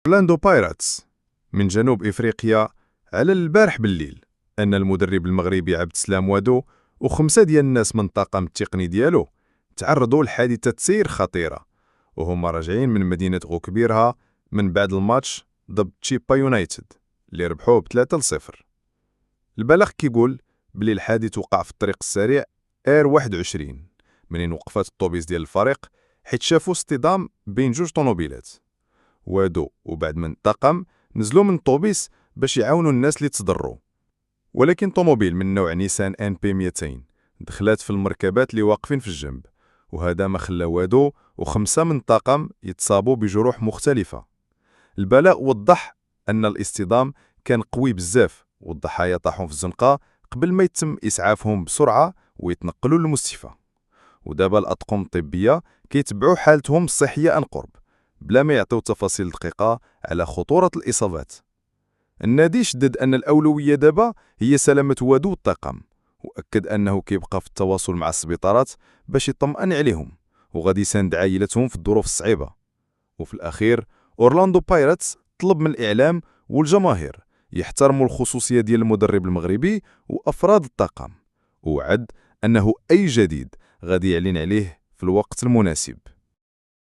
أورلاندو بايراتس من جنوب إفريقيا على البارح بالليل أن المدرب المغربي عبد السلام وادو وخمسة ديال الناس من الطاقم التقني ديالو تعرضوا لحادثة سير خطيرة وهما راجعين من مدينة غوكبيرها من بعد الماتش ضد تشيبا يونايتد اللي ربحوه ب3-0. البلاغ كيقول بلي الحادث وقع في الطريق السريع اير 21 منين وقفات الطوبيس ديال الفريق حيت شافوا اصطدام بين جوج طوموبيلات. وادو وبعد من الطاقم نزلوا من الطوبيس باش يعاونوا الناس اللي تضروا، ولكن طوموبيل من نوع نيسان ان بي 200 دخلات في المركبات اللي واقفين في الجنب، وهذا ما خلى وادو وخمسة من الطاقم يتصابوا بجروح مختلفة. البلاغ وضح أن الاصطدام كان قوي بزاف والضحايا طاحوا في الزنقة قبل ما يتم إسعافهم بسرعة ويتنقلوا للمستشفى، ودابا الأطقم الطبية كيتبعوا حالتهم الصحية عن قرب بلا ما يعطيو تفاصيل دقيقة على خطورة الإصابات. النادي شدد أن الأولوية دابا هي سلامة وادو والطاقم، وأكد أنه كيبقى في التواصل مع السبيطارات باش يطمئن عليهم وغادي يساند عائلتهم في الظروف الصعيبة. وفي الأخير أورلاندو بايراتس طلب من الإعلام والجماهير يحترموا الخصوصية ديال المدرب المغربي وأفراد الطاقم، ووعد أنه أي جديد غادي يعلن عليه في الوقت المناسب.